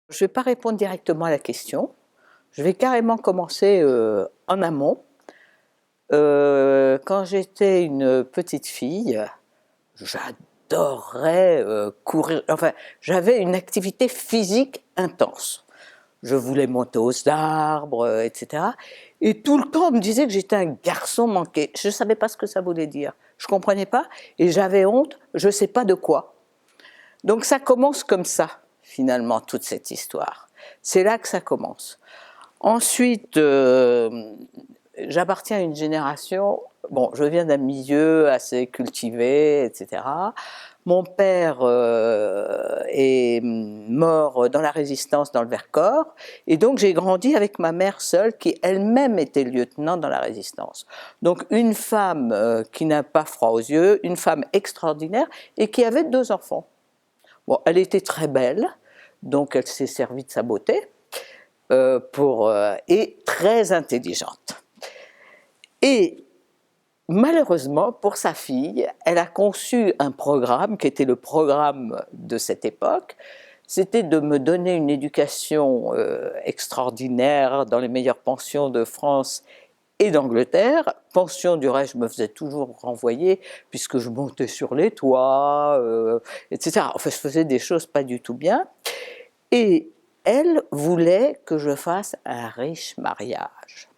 Je ne vais pas répondre directement à la question. Je vais carrément commencer en amont. Quand j'étais une petite fille, j'adorais courir. Enfin, j'avais une activité physique intense. Je voulais monter aux arbres, etc. Et tout le temps, on me disait que j'étais un garçon manqué. Je ne savais pas ce que ça voulait dire. Je ne comprenais pas et j'avais honte, je ne sais pas de quoi. Donc ça commence comme ça, finalement, toute cette histoire. C'est là que ça commence. Ensuite, j'appartiens à une génération, bon, je viens d'un milieu assez cultivé, etc. Mon père est mort dans la Résistance dans le Vercors, et donc j'ai grandi avec ma mère seule, qui elle-même était lieutenant dans la Résistance. Donc une femme qui n'a pas froid aux yeux, une femme extraordinaire, et qui avait 2 enfants. Bon, elle était très belle, donc elle s'est servie de sa beauté, et très intelligente. Et malheureusement, pour sa fille, elle a conçu un programme qui était le programme de cette époque. C'était de me donner une éducation extraordinaire dans les meilleures pensions de France et d'Angleterre. Pension, du reste, je me faisais toujours renvoyer puisque je montais sur les toits, etc. Enfin, je faisais des choses pas du tout bien. Et elle voulait que je fasse un riche mariage.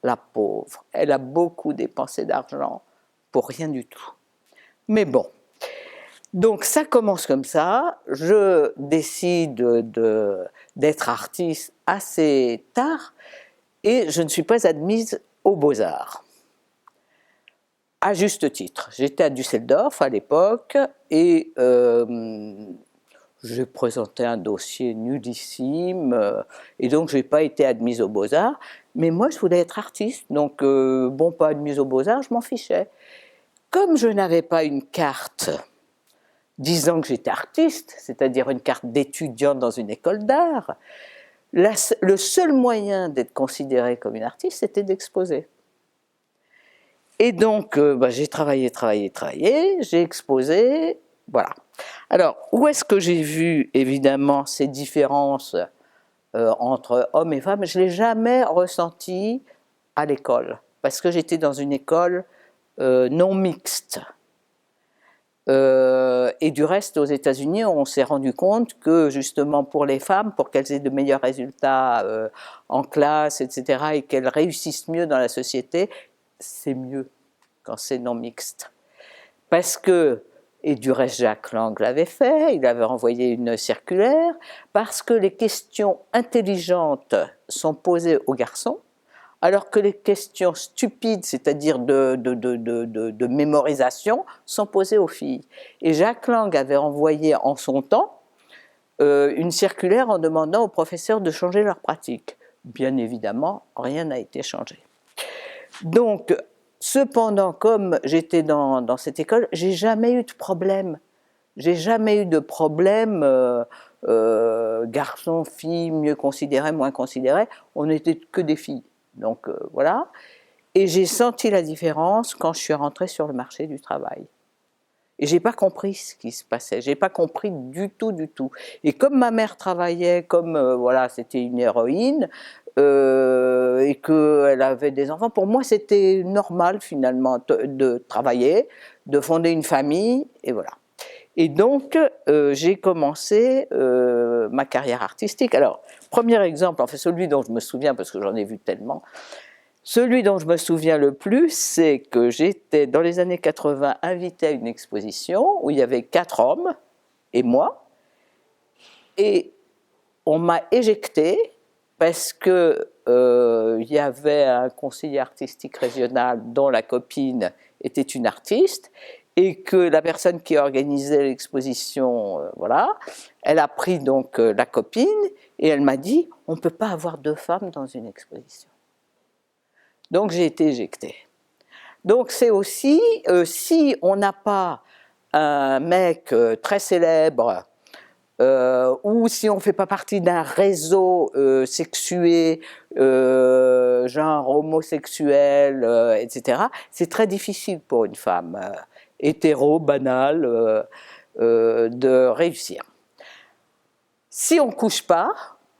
La pauvre, elle a beaucoup dépensé d'argent pour rien du tout. Mais bon, donc ça commence comme ça. Je décide d'être artiste assez tard et je ne suis pas admise aux Beaux-Arts. À juste titre. J'étais à Düsseldorf à l'époque et j'ai présenté un dossier nullissime et donc je n'ai pas été admise aux Beaux-Arts. Mais moi, je voulais être artiste, donc bon, pas admise aux Beaux-Arts, je m'en fichais. Comme je n'avais pas une carte disant que j'étais artiste, c'est-à-dire une carte d'étudiant dans une école d'art, le seul moyen d'être considérée comme une artiste, c'était d'exposer. Et donc, j'ai travaillé, j'ai exposé, voilà. Alors, où est-ce que j'ai vu, évidemment, ces différences entre hommes et femmes? Je ne l'ai jamais ressenti à l'école, parce que j'étais dans une école non mixte. Et du reste, aux États-Unis, on s'est rendu compte que justement pour les femmes, pour qu'elles aient de meilleurs résultats en classe, etc., et qu'elles réussissent mieux dans la société, c'est mieux quand c'est non mixte. Parce que, et du reste Jacques Lang l'avait fait, il avait envoyé une circulaire, parce que les questions intelligentes sont posées aux garçons, alors que les questions stupides, c'est-à-dire de mémorisation, sont posées aux filles. Et Jacques Lang avait envoyé en son temps une circulaire en demandant aux professeurs de changer leur pratique. Bien évidemment, rien n'a été changé. Donc, cependant, comme j'étais dans cette école, j'ai jamais eu de problème. J'ai jamais eu de problème garçons, filles, mieux considérés, moins considérés. On n'était que des filles. Donc voilà. Et j'ai senti la différence quand je suis rentrée sur le marché du travail. Et j'ai pas compris ce qui se passait. J'ai pas compris du tout, du tout. Et comme ma mère travaillait, comme voilà, c'était une héroïne et qu'elle avait des enfants, pour moi c'était normal finalement de travailler, de fonder une famille et voilà. Et donc j'ai commencé ma carrière artistique. Alors premier exemple, enfin celui dont je me souviens parce que j'en ai vu tellement. Celui dont je me souviens le plus, c'est que j'étais, dans les années 80, invitée à une exposition où il y avait 4 hommes et moi, et on m'a éjectée parce que il y avait un conseiller artistique régional dont la copine était une artiste, et que la personne qui organisait l'exposition, voilà, elle a pris donc la copine, et elle m'a dit « on ne peut pas avoir 2 femmes dans une exposition ». Donc j'ai été éjectée. Donc c'est aussi, si on n'a pas un mec très célèbre, ou si on ne fait pas partie d'un réseau sexué, genre homosexuel, etc., c'est très difficile pour une femme hétéro, banale, de réussir. Si on ne couche pas,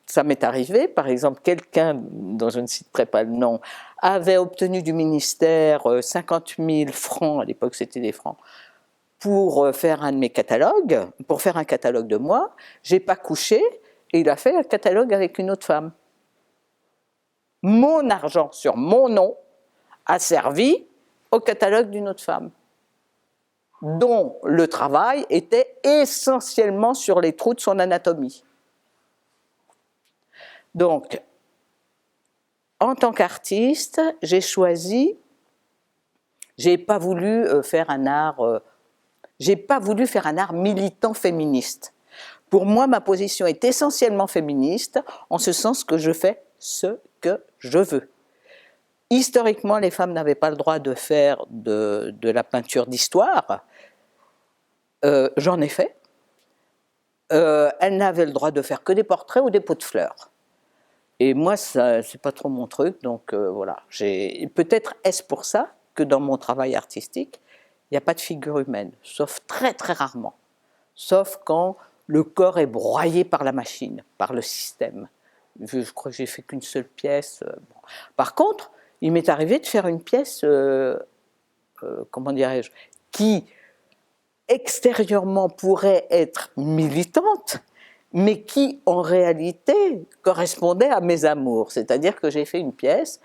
ça m'est arrivé, par exemple, quelqu'un, dont je ne citerai pas le nom, avait obtenu du ministère 50 000 francs, à l'époque c'était des francs, pour faire un de mes catalogues, pour faire un catalogue de moi. J'ai pas couché et il a fait un catalogue avec une autre femme. Mon argent sur mon nom a servi au catalogue d'une autre femme, dont le travail était essentiellement sur les trous de son anatomie. Donc, en tant qu'artiste, j'ai choisi, j'ai pas voulu faire un art militant féministe. Pour moi, ma position est essentiellement féministe, en ce sens que je fais ce que je veux. Historiquement, les femmes n'avaient pas le droit de faire de la peinture d'histoire. J'en ai fait. Elles n'avaient le droit de faire que des portraits ou des pots de fleurs. Et moi, ça, c'est pas trop mon truc, donc voilà. Peut-être est-ce pour ça que dans mon travail artistique, il n'y a pas de figure humaine, sauf très très rarement. Sauf quand le corps est broyé par la machine, par le système. Je crois que j'ai fait qu'une seule pièce. Bon. Par contre, il m'est arrivé de faire une pièce, comment dirais-je, qui extérieurement pourrait être militante, mais qui en réalité correspondait à mes amours. C'est-à-dire que j'ai fait une pièce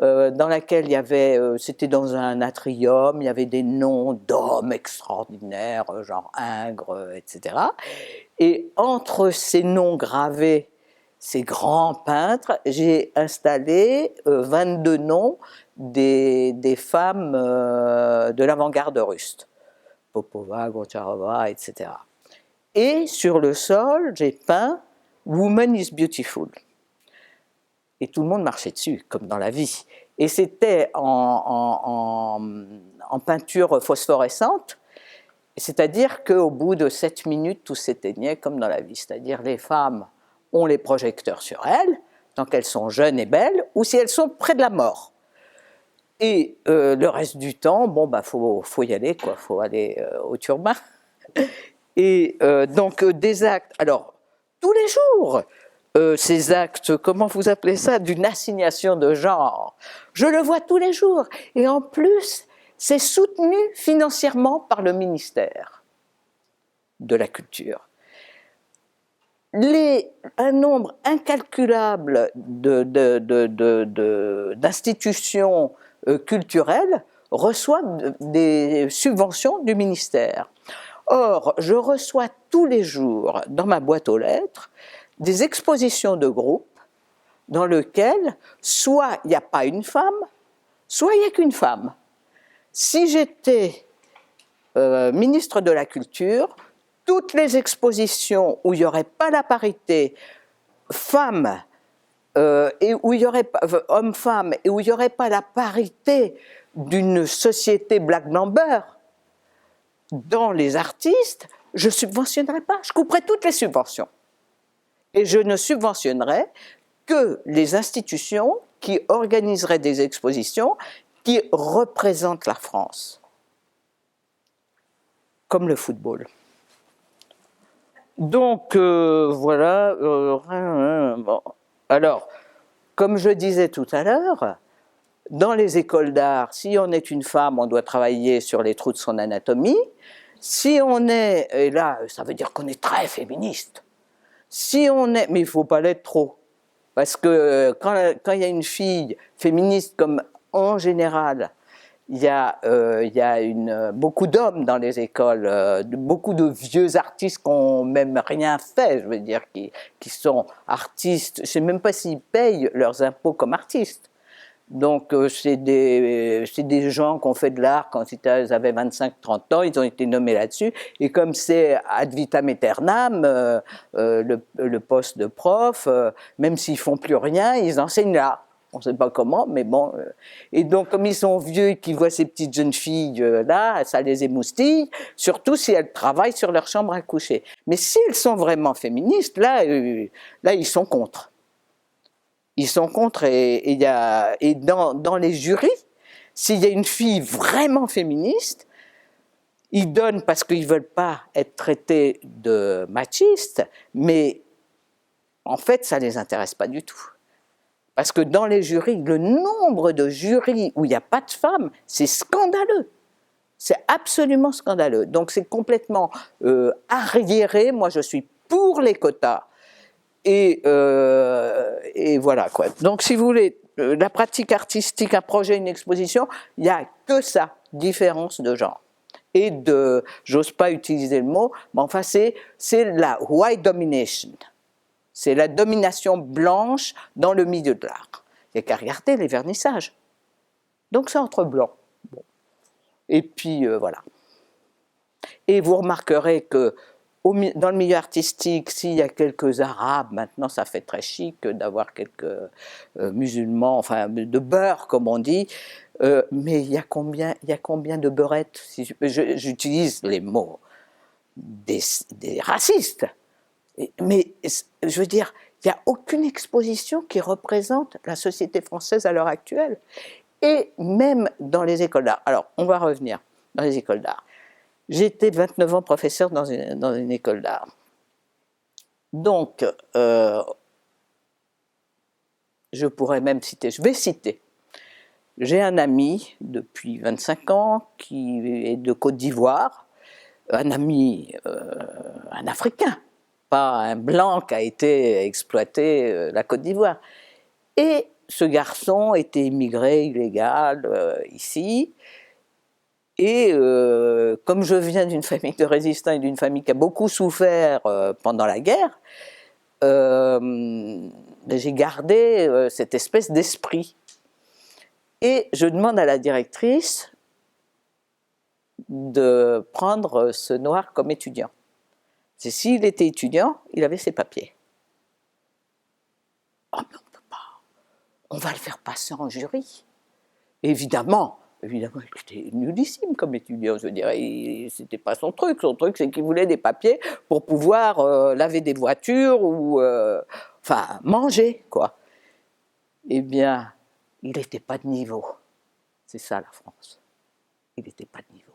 dans laquelle il y avait, c'était dans un atrium, il y avait des noms d'hommes extraordinaires, genre Ingres, etc. Et entre ces noms gravés, ces grands peintres, j'ai installé 22 noms des femmes de l'avant-garde russe. Popova, Goncharova, etc. Et sur le sol, j'ai peint « Woman is beautiful ». Et tout le monde marchait dessus, comme dans la vie. Et c'était en peinture phosphorescente, c'est-à-dire qu'au bout de 7 minutes, tout s'éteignait comme dans la vie. C'est-à-dire les femmes ont les projecteurs sur elles, tant qu'elles sont jeunes et belles, ou si elles sont près de la mort. Et le reste du temps, bon, bah, faut y aller, quoi. Faut aller au turbin. Et donc des actes, alors tous les jours, ces actes, comment vous appelez ça, d'une assignation de genre, je le vois tous les jours. Et en plus, c'est soutenu financièrement par le ministère de la Culture. Un nombre incalculable d'institutions culturelles reçoivent des subventions du ministère. Or, je reçois tous les jours dans ma boîte aux lettres des expositions de groupe dans lesquelles soit il n'y a pas une femme, soit il n'y a qu'une femme. Si j'étais ministre de la Culture, toutes les expositions où il n'y aurait pas la parité femmes et où il y aurait hommes-femmes et où il n'y aurait pas la parité d'une société black number dans les artistes, je ne subventionnerais pas, je couperais toutes les subventions. Et je ne subventionnerais que les institutions qui organiseraient des expositions qui représentent la France, comme le football. Donc voilà. Bon. Alors, comme je disais tout à l'heure, dans les écoles d'art, si on est une femme, on doit travailler sur les trous de son anatomie. Si on est, et là, ça veut dire qu'on est très féministe. Si on est, mais il ne faut pas l'être trop. Parce que quand il y a une fille féministe, comme en général, il y a beaucoup d'hommes dans les écoles, beaucoup de vieux artistes qui n'ont même rien fait, je veux dire, qui sont artistes. Je ne sais même pas s'ils payent leurs impôts comme artistes. Donc c'est des gens qui ont fait de l'art quand ils avaient 25-30 ans, ils ont été nommés là-dessus, et comme c'est ad vitam aeternam, le poste de prof, même s'ils font plus rien, ils enseignent là. On ne sait pas comment, mais bon. Et donc comme ils sont vieux et qu'ils voient ces petites jeunes filles là, ça les émoustille, surtout si elles travaillent sur leur chambre à coucher. Mais si elles sont vraiment féministes, là ils sont contre. Ils sont contre et dans les jurys, s'il y a une fille vraiment féministe, ils donnent parce qu'ils ne veulent pas être traités de machistes, mais en fait, ça ne les intéresse pas du tout. Parce que dans les jurys, le nombre de jurys où il n'y a pas de femmes, c'est scandaleux. C'est absolument scandaleux. Donc c'est complètement arriéré. Moi, je suis pour les quotas. Et voilà quoi. Donc si vous voulez, la pratique artistique, un projet, une exposition, il n'y a que ça, différence de genre. Et de, j'ose pas utiliser le mot, mais enfin c'est la white domination. C'est la domination blanche dans le milieu de l'art. Il n'y a qu'à regarder les vernissages. Donc c'est entre blancs. Bon. Et puis voilà. Et vous remarquerez que dans le milieu artistique, s'il y a quelques arabes, maintenant ça fait très chic d'avoir quelques musulmans, enfin de beurre comme on dit, mais il y a combien de beurettes, si j'utilise les mots des racistes, mais je veux dire, il n'y a aucune exposition qui représente la société française à l'heure actuelle, et même dans les écoles d'art. Alors, on va revenir dans les écoles d'art. J'étais 29 ans professeur dans une école d'art. Donc, je pourrais même citer, je vais citer. J'ai un ami depuis 25 ans qui est de Côte d'Ivoire, un ami, un Africain, pas un blanc qui a été exploité la Côte d'Ivoire. Et ce garçon était immigré illégal ici. Et comme je viens d'une famille de résistants et d'une famille qui a beaucoup souffert pendant la guerre, j'ai gardé cette espèce d'esprit. Et je demande à la directrice de prendre ce noir comme étudiant. C'est s'il était étudiant, il avait ses papiers. Oh mais on ne peut pas, on va le faire passer en jury. Évidemment, il était nullissime comme étudiant, je dirais, c'était pas son truc c'est qu'il voulait des papiers pour pouvoir laver des voitures ou enfin manger quoi. Eh bien, il n'était pas de niveau, c'est ça la France, il n'était pas de niveau.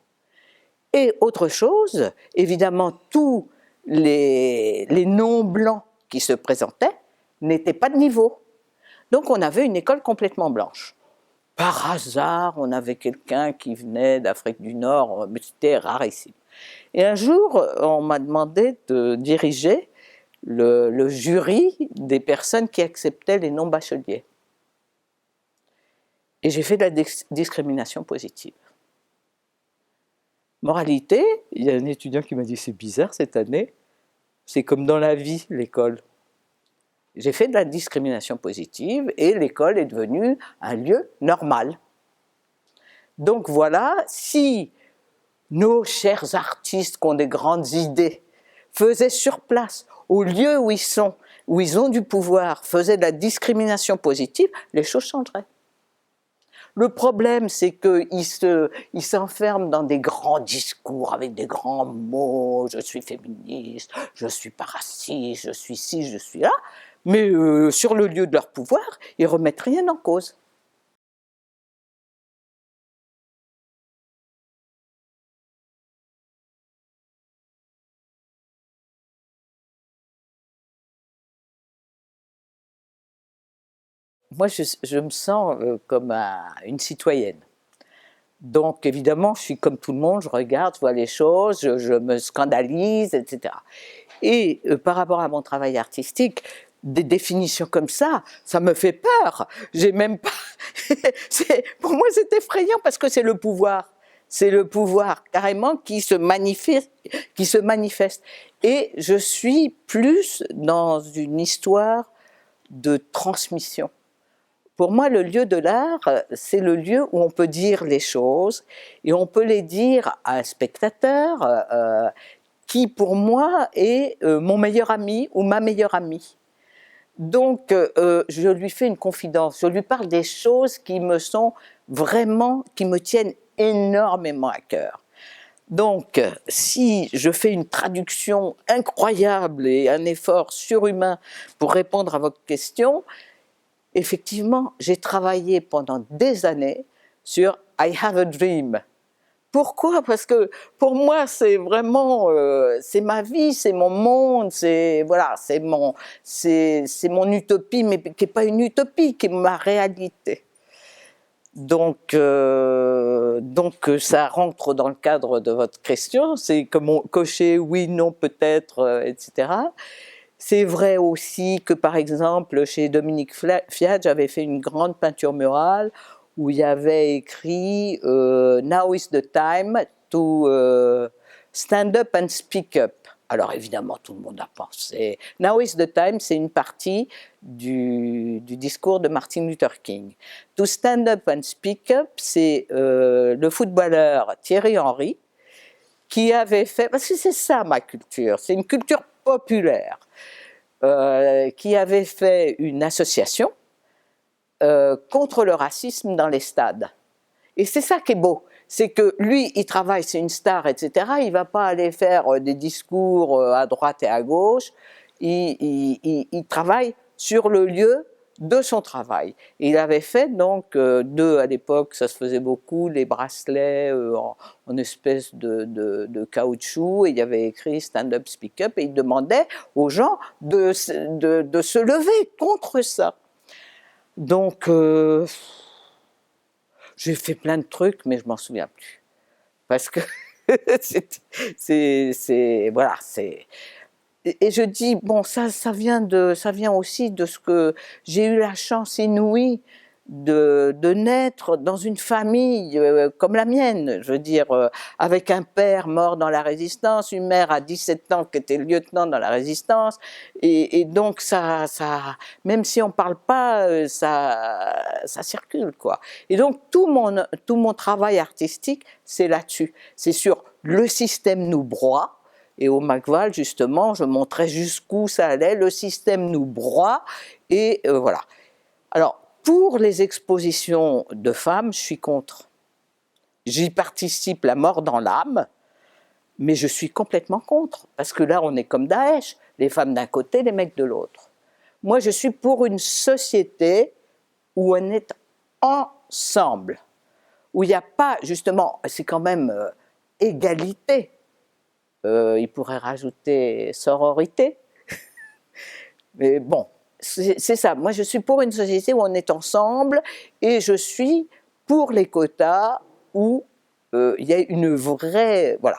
Et autre chose, évidemment tous les non-blancs qui se présentaient n'étaient pas de niveau, donc on avait une école complètement blanche. Par hasard, on avait quelqu'un qui venait d'Afrique du Nord, mais c'était rarissime. Et un jour, on m'a demandé de diriger le jury des personnes qui acceptaient les non-bacheliers. Et j'ai fait de la discrimination positive. Moralité, il y a un étudiant qui m'a dit « c'est bizarre cette année, c'est comme dans la vie, l'école ». J'ai fait de la discrimination positive et l'école est devenue un lieu normal. Donc voilà, si nos chers artistes qui ont des grandes idées faisaient sur place, au lieu où ils sont, où ils ont du pouvoir, faisaient de la discrimination positive, les choses changeraient. Le problème, c'est qu'ils s'enferment dans des grands discours avec des grands mots, je suis féministe, je suis pas raciste, je suis ci, je suis là, mais sur le lieu de leur pouvoir, ils ne remettent rien en cause. Moi, je me sens comme une citoyenne. Donc, évidemment, je suis comme tout le monde, je regarde, je vois les choses, je me scandalise, etc. Et par rapport à mon travail artistique, des définitions comme ça me fait peur. J'ai même pas. Pour moi, c'est effrayant parce que c'est le pouvoir. C'est le pouvoir carrément qui se manifeste. Et je suis plus dans une histoire de transmission. Pour moi, le lieu de l'art, c'est le lieu où on peut dire les choses et on peut les dire à un spectateur qui, pour moi, est mon meilleur ami ou ma meilleure amie. Donc, je lui fais une confidence, je lui parle des choses qui me sont vraiment, qui me tiennent énormément à cœur. Donc, si je fais une traduction incroyable et un effort surhumain pour répondre à votre question, effectivement, j'ai travaillé pendant des années sur « I have a dream ». Pourquoi? Parce que pour moi, c'est vraiment, c'est ma vie, c'est mon monde, c'est voilà, c'est mon utopie, mais qui n'est pas une utopie, qui est ma réalité. Donc, ça rentre dans le cadre de votre question, c'est comme cocher oui, non, peut-être, etc. C'est vrai aussi que, par exemple, chez Dominique Fiat, j'avais fait une grande peinture murale où il y avait écrit Now is the time to stand up and speak up. Alors évidemment, tout le monde a pensé. Now is the time, c'est une partie du discours de Martin Luther King. To stand up and speak up, c'est le footballeur Thierry Henry qui avait fait, parce que c'est ça ma culture, c'est une culture populaire, qui avait fait une association contre le racisme dans les stades. Et c'est ça qui est beau, c'est que lui, il travaille, c'est une star, etc. Il ne va pas aller faire des discours à droite et à gauche. Il travaille sur le lieu de son travail. Il avait fait donc à l'époque, ça se faisait beaucoup, les bracelets en espèce de caoutchouc, et il y avait écrit Stand Up, Speak Up, et il demandait aux gens de se lever contre ça. Donc, j'ai fait plein de trucs, mais je m'en souviens plus. Parce que voilà, c'est... Et je dis, bon, ça vient aussi de ce que j'ai eu la chance inouïe de naître dans une famille comme la mienne, je veux dire, avec un père mort dans la Résistance, une mère à 17 ans qui était lieutenant dans la Résistance, et donc ça, même si on ne parle pas, ça circule, quoi. Et donc tout mon travail artistique, c'est là-dessus, c'est sur le système nous broie. Et au McVal, justement, je montrais jusqu'où ça allait, le système nous broie, et voilà. Alors, pour les expositions de femmes, je suis contre. J'y participe la mort dans l'âme, mais je suis complètement contre, parce que là, on est comme Daesh, les femmes d'un côté, les mecs de l'autre. Moi, je suis pour une société où on est ensemble, où il n'y a pas, justement, c'est quand même égalité. Il pourrait rajouter sororité. Mais bon, c'est ça. Moi, je suis pour une société où on est ensemble, et je suis pour les quotas où il y a une vraie... Voilà.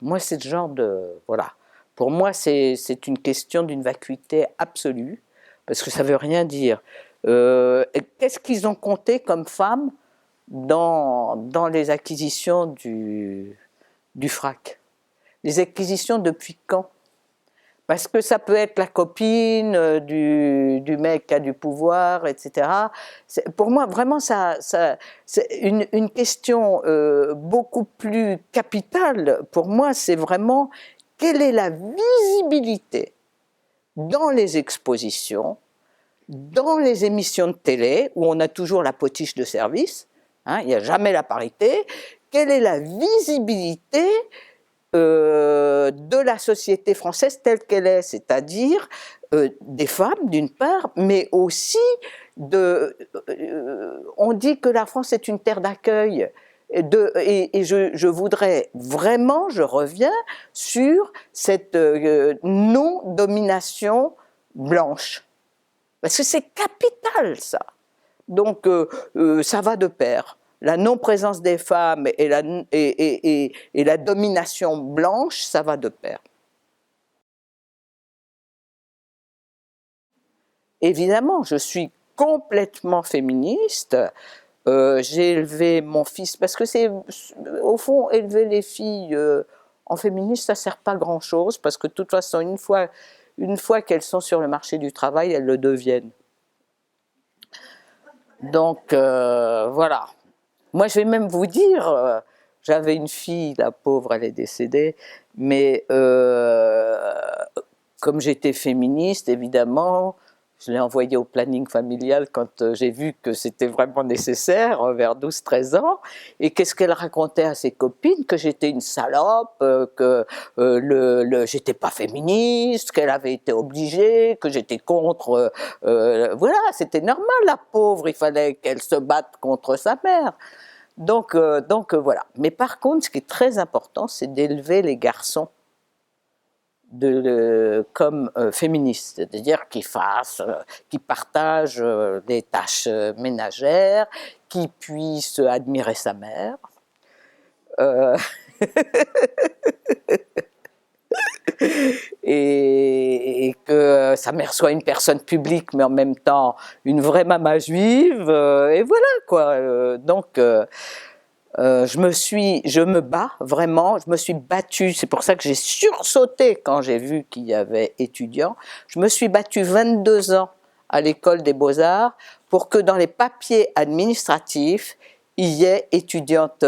Moi, c'est le genre de... Voilà. Pour moi, c'est une question d'une vacuité absolue, parce que ça ne veut rien dire. Qu'est-ce qu'ils ont compté comme femmes dans les acquisitions du FRAC? Les acquisitions depuis quand? Parce que ça peut être la copine du mec qui a du pouvoir, etc. Pour moi, vraiment, c'est une question beaucoup plus capitale. Pour moi, c'est vraiment quelle est la visibilité dans les expositions, dans les émissions de télé, où on a toujours la potiche de service, hein, il n'y a jamais la parité. Quelle est la visibilité de la société française telle qu'elle est, c'est-à-dire des femmes d'une part, mais aussi on dit que la France est une terre d'accueil, et je voudrais vraiment, je reviens sur cette non-domination blanche, parce que c'est capital ça. Donc ça va de pair. La non-présence des femmes et la domination blanche, ça va de pair. Évidemment, je suis complètement féministe. J'ai élevé mon fils, parce que c'est, au fond, élever les filles en féministe, ça ne sert pas grand-chose, parce que de toute façon, une fois qu'elles sont sur le marché du travail, elles le deviennent. Donc, voilà. Moi, je vais même vous dire, j'avais une fille, la pauvre, elle est décédée, mais comme j'étais féministe, évidemment, Je l'ai envoyé au planning familial quand j'ai vu que c'était vraiment nécessaire, vers 12-13 ans. Et qu'est-ce qu'elle racontait à ses copines? Que j'étais une salope, que j'étais pas féministe, qu'elle avait été obligée, que j'étais contre... voilà, c'était normal, la pauvre, il fallait qu'elle se batte contre sa mère. Donc voilà. Mais par contre, ce qui est très important, c'est d'élever les garçons comme féministes, c'est-à-dire qu'ils qu'ils partagent les tâches ménagères, qu'ils puissent admirer sa mère. Et que sa mère soit une personne publique, mais en même temps une vraie maman juive, et voilà quoi. Je me bats vraiment, je me suis battue, c'est pour ça que j'ai sursauté quand j'ai vu qu'il y avait étudiants. Je me suis battue 22 ans à l'école des Beaux-Arts pour que dans les papiers administratifs, il y ait étudiante.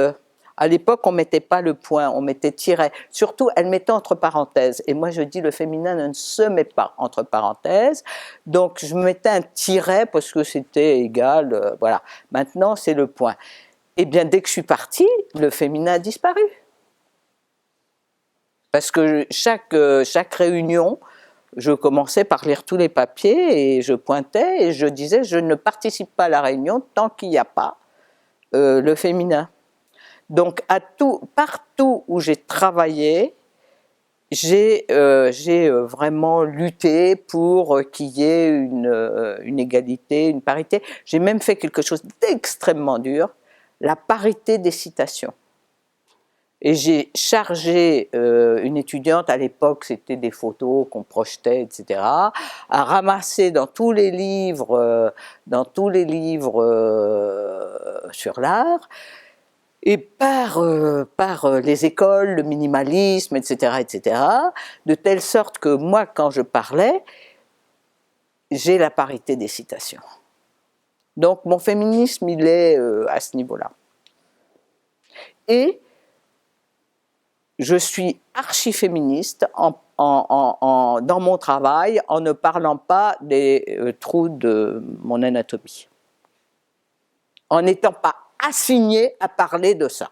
À l'époque, on ne mettait pas le point, on mettait tiret. Surtout, elle mettait entre parenthèses. Et moi, je dis, le féminin ne se met pas entre parenthèses. Donc, je mettais un tiret parce que c'était égal. Voilà. Maintenant, c'est le point. Eh bien, dès que je suis partie, le féminin a disparu. Parce que chaque réunion, je commençais par lire tous les papiers et je pointais et je disais, je ne participe pas à la réunion tant qu'il n'y a pas le féminin. Donc, partout où j'ai travaillé, j'ai vraiment lutté pour qu'il y ait une égalité, une parité. J'ai même fait quelque chose d'extrêmement dur, la parité des citations. Et j'ai chargé une étudiante, à l'époque c'était des photos qu'on projetait, etc., à ramasser dans tous les livres sur l'art, et par les écoles, le minimalisme, etc., de telle sorte que moi, quand je parlais, j'ai la parité des citations. Donc mon féminisme, il est à ce niveau-là. Et je suis archi-féministe dans mon travail en ne parlant pas des trous de mon anatomie. En n'étant pas assignée à parler de ça.